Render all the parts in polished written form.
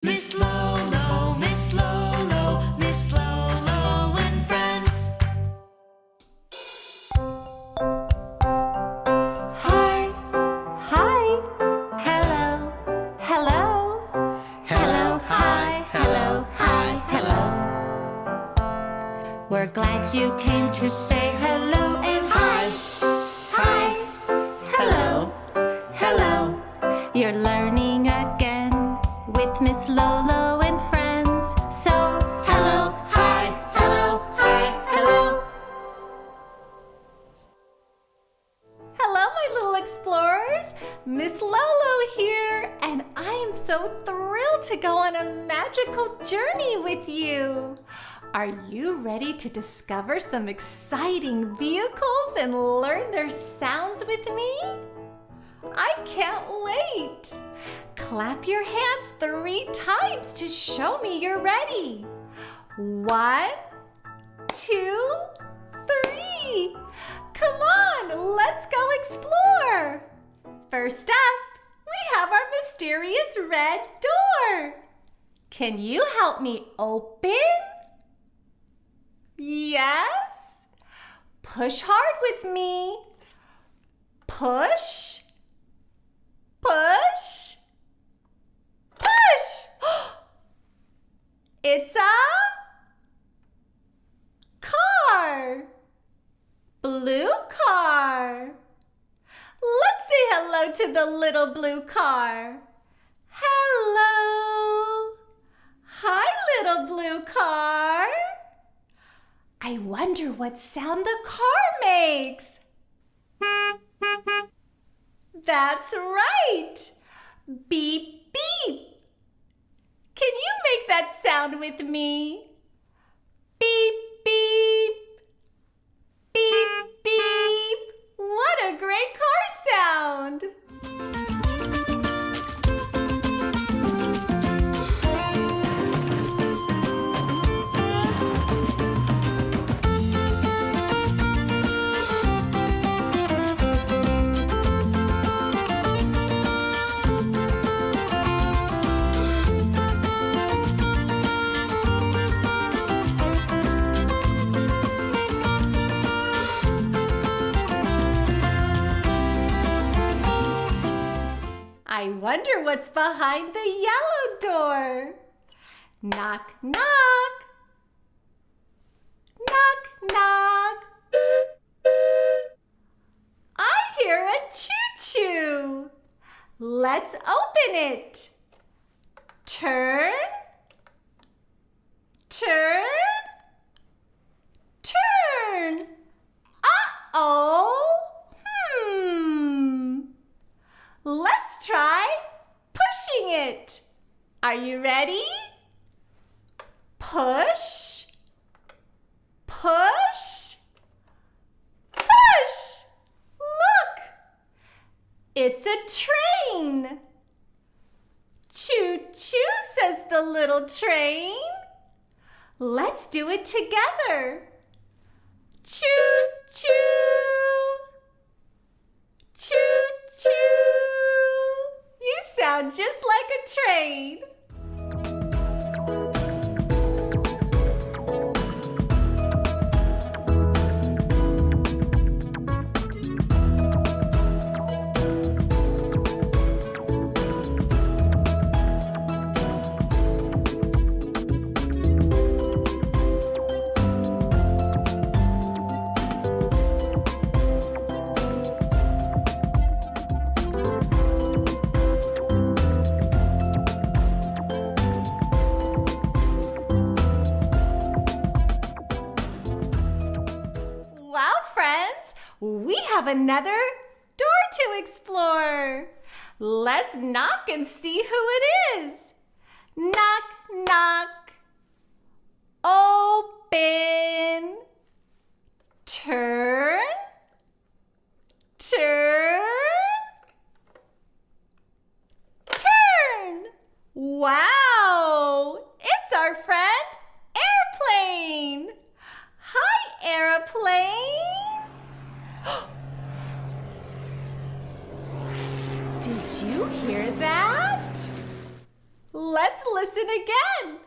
Ms LoLo, Ms LoLo, Ms LoLo and friends. Hi, hi, hello, hello, hello, hi, hello, hi, hello. We're glad you came to say hello and hi, hi, hello, hello. You're learning again with Ms LoLo and friends. So, hello, hi, hello, hi, hello. Hello, my little explorers. Ms LoLo here, and I am so thrilled to go on a magical journey with you. Are you ready to discover some exciting vehicles and learn their sounds with me? I can't wait! Clap your hands 3 times to show me you're ready. 1, 2, 3. Come on, let's go explore. First up, we have our mysterious red door. Can you help me open? Yes? Push hard with me. Push. Push. Push. It's a car. Blue car. Let's say hello to the little blue car. Hello. Hi, little blue car. I wonder what sound the car makes. That's right. Beep, beep. Can you make that sound with me? Beep, beep. Beep, beep. What a great car sound. I wonder what's behind the yellow door. Knock, knock. Knock, knock. I hear a choo-choo. Let's open it. Turn. Turn. Turn. Uh-oh. Let's try pushing it. Are you ready? Push. Push. Push. Look. It's a train. Choo-choo, says the little train. Let's do it together. Choo-choo. Choo-choo. You sound just like a train. We have another door to explore. Let's knock and see who it is. Knock, knock. Open. Turn. Turn. Turn. Wow! It's our friend Airplane. Hi, Airplane. Did you hear that? Let's listen again.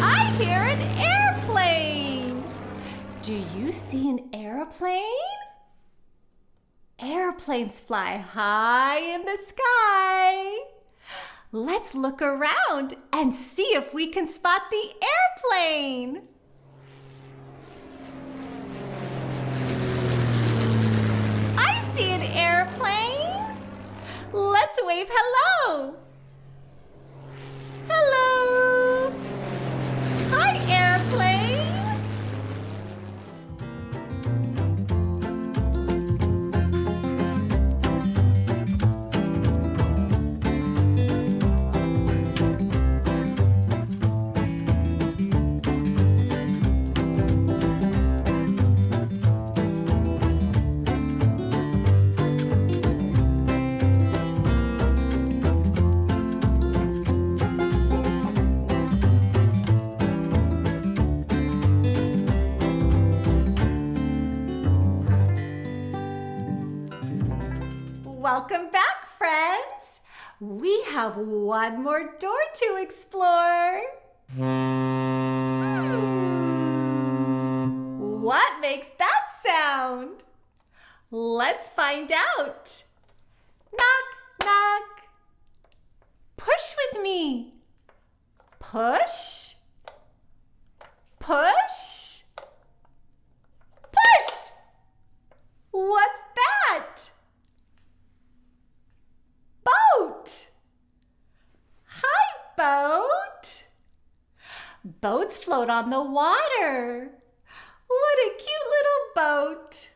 I hear an airplane. Do you see an airplane? Airplanes fly high in the sky. Let's look around and see if we can spot the airplane. I see an airplane. Let's wave hello. Hello. Hi, airplane. Welcome back, friends. We have one more door to explore. What makes that sound? Let's find out. Knock, knock. Push with me. Push. Push. Push. What's that? Boat. Hi, boat. Boats float on the water. What a cute little boat.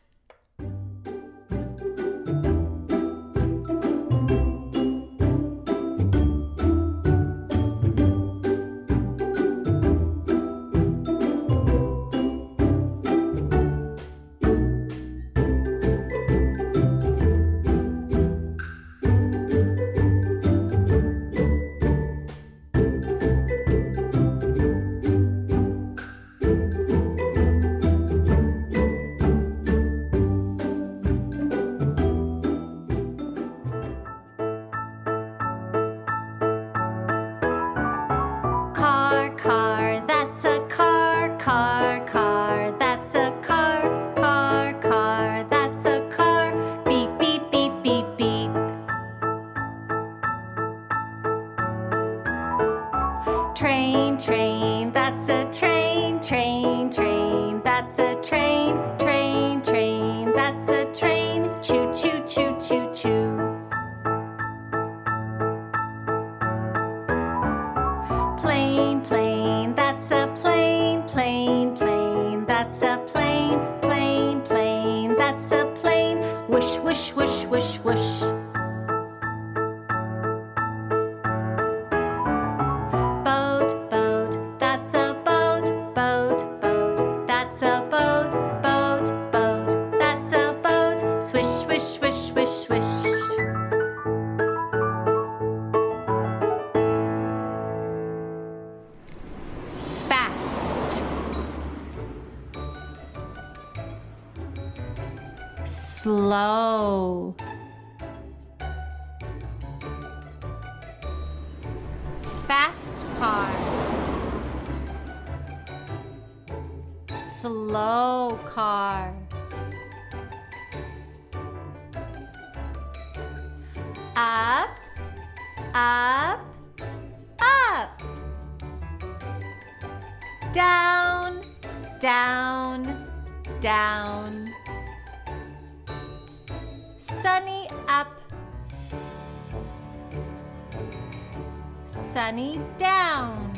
Car, that's a car, car, that's a car, car, that's a car, beep, beep, beep, beep, beep. Train, that's a train, that's a train, that's a train, choo, choo, choo, choo, choo. Plane, that's a plane, that's a plane, that's a plane, whoosh, whoosh, whoosh, whoosh, whoosh. Boat, that's a boat, that's a boat, that's a boat, swish, swish, swish, swish, swish. Slow. Fast car. Slow car. Up, up, up. Down, down, down. Sunny up, sunny down.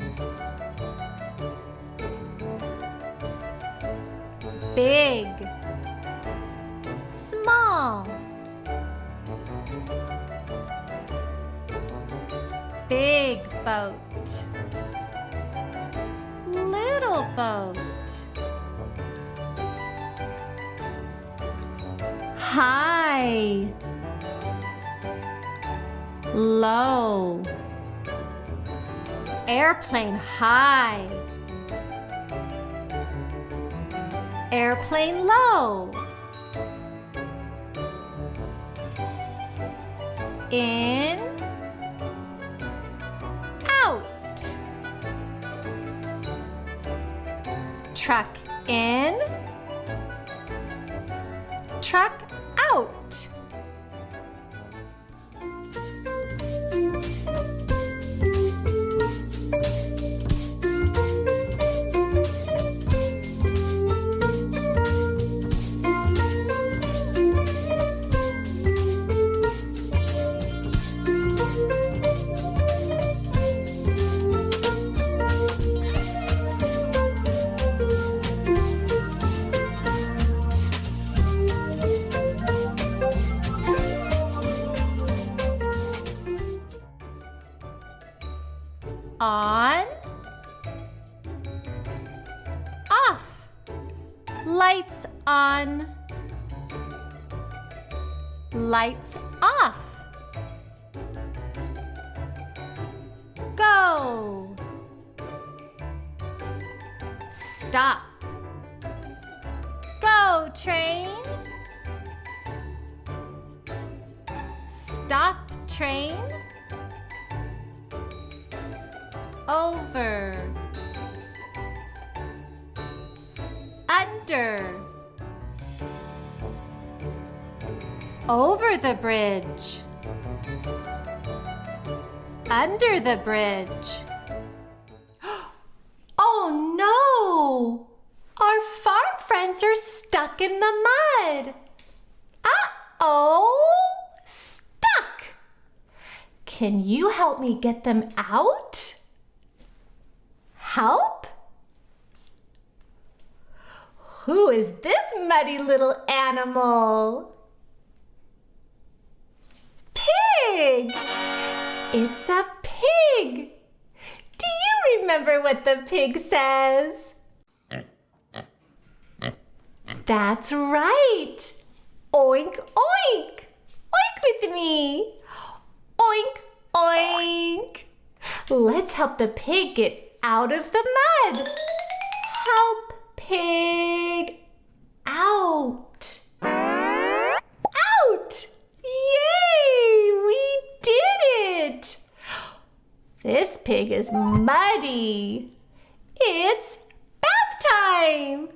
Big, small. Big boat, little boat. High, low. Airplane high, airplane low. in, out. Truck in, truck out. On, off. Lights on, lights off. Go. Stop. Go, train. Stop, train. Over, under, over the bridge, under the bridge. Oh no! Our farm friends are stuck in the mud. Uh-oh! Stuck! Can you help me get them out? Help? Who is this muddy little animal? Pig! It's a pig! Do you remember what the pig says? That's right! Oink, oink! Oink with me! Oink, oink! Let's help the pig get out of the mud. Help, pig. Out. Out. Yay, we did it. This pig is muddy. It's bath time.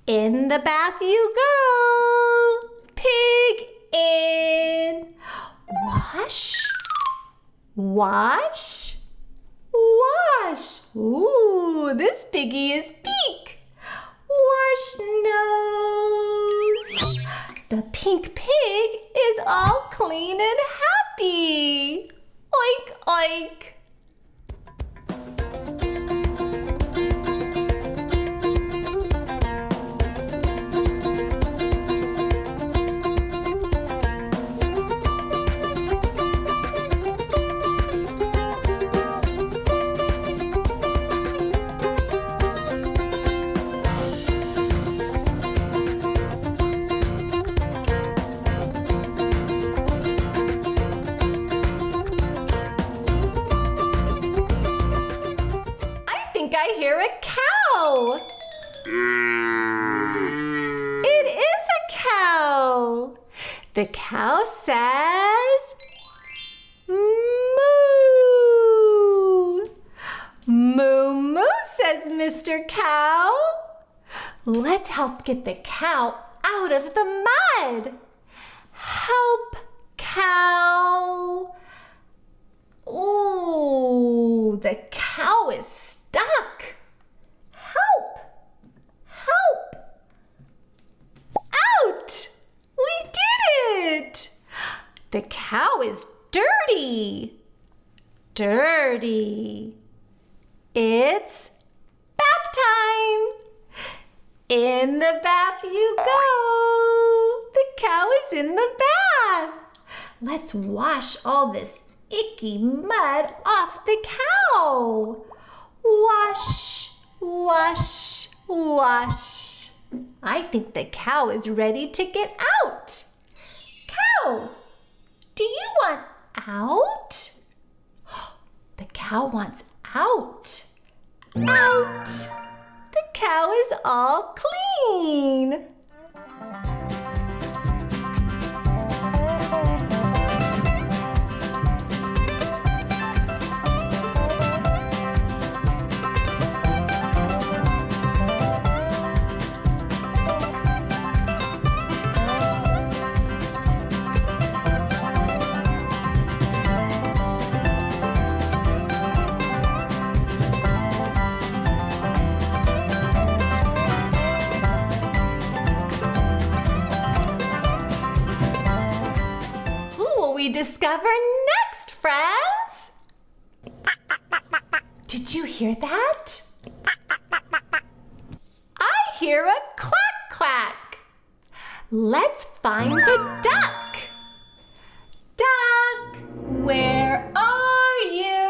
In the bath you go. Pig in. Wash. Wash. Wash. Ooh, this piggy is pink. Wash nose. The pink pig is all clean and happy. Oink, oink. I hear a cow. It is a cow. The cow says, moo. Moo moo, says Mr. Cow. Let's help get the cow out of the mud. Help, cow. Ooh, the cow is stuck. Help! Help! Out! We did it! The cow is dirty. Dirty. It's bath time. In the bath you go. The cow is in the bath. Let's wash all this icky mud off the cow. Wash, wash, wash. I think the cow is ready to get out. Cow, do you want out? The cow wants out. Out. The cow is all clean. discover next, friends? Did you hear that? I hear a quack quack. Let's find the duck. Duck, where are you?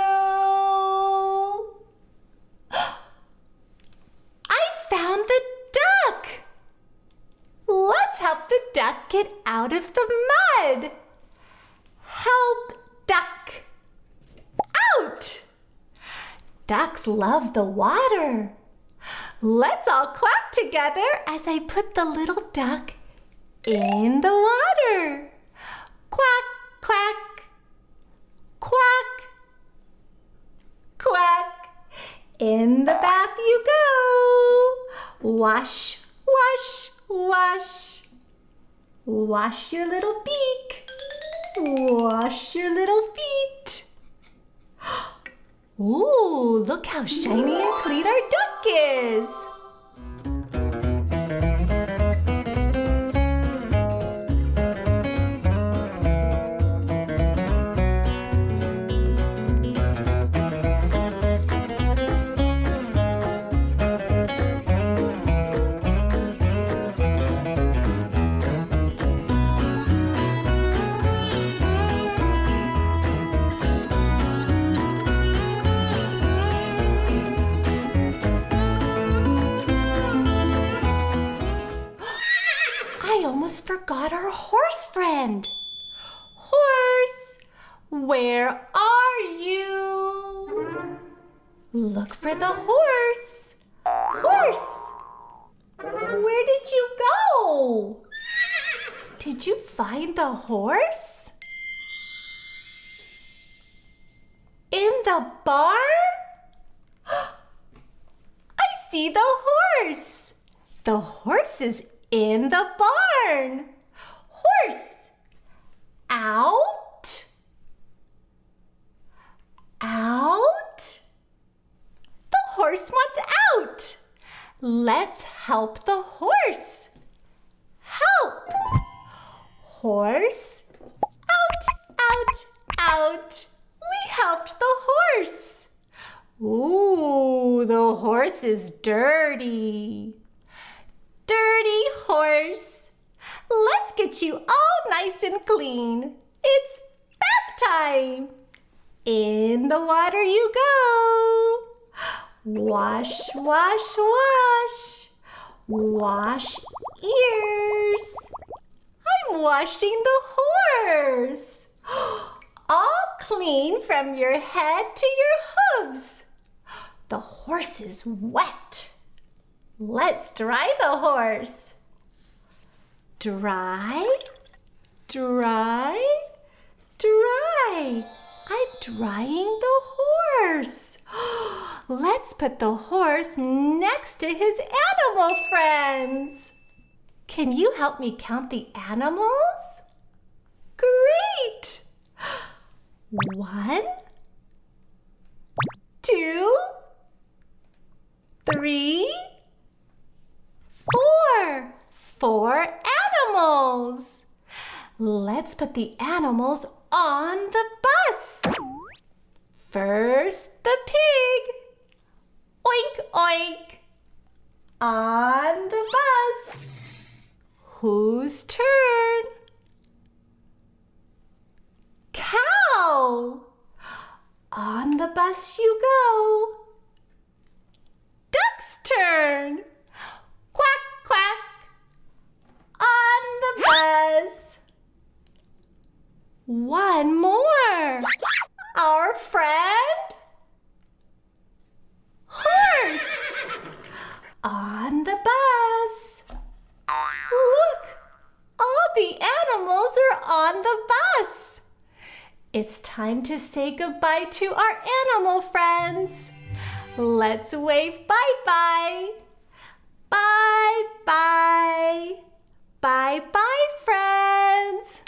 I found the duck. Let's help the duck get out of the mud. Help, duck. Out! Ducks love the water. Let's all quack together as I put the little duck in the water. Quack, quack, quack, quack. In the bath you go. Wash, wash, wash. Wash your little beak. Wash your little feet. Ooh, look how shiny and clean our duck is. I almost forgot our horse friend. Horse, where are you? Look for the horse. Horse, where did you go? Did you find the horse? In the barn? I see the horse. The horse is in the barn. Horse, out, out. The horse wants out. Let's help the horse. Help. Horse, out, out, out. We helped the horse. Ooh, the horse is dirty. Dirty horse. Let's get you all nice and clean. It's bath time. In the water you go. Wash, wash, wash. Wash ears. I'm washing the horse. All clean from your head to your hooves. The horse is wet. Let's dry the horse. Dry, dry, dry. I'm drying the horse. Let's put the horse next to his animal friends. Can you help me count the animals? Great. 1, 2, 3, 4. 4 animals. Let's put the animals on the bus. First, the pig. Oink, oink. On the bus. Whose turn? Cow. On the bus you go. Duck's turn. Quack, quack. On the bus. One more. Our friend horse. On the bus. Look, all the animals are on the bus. It's time to say goodbye to our animal friends. Let's wave bye-bye. Bye-bye. Bye-bye, friends.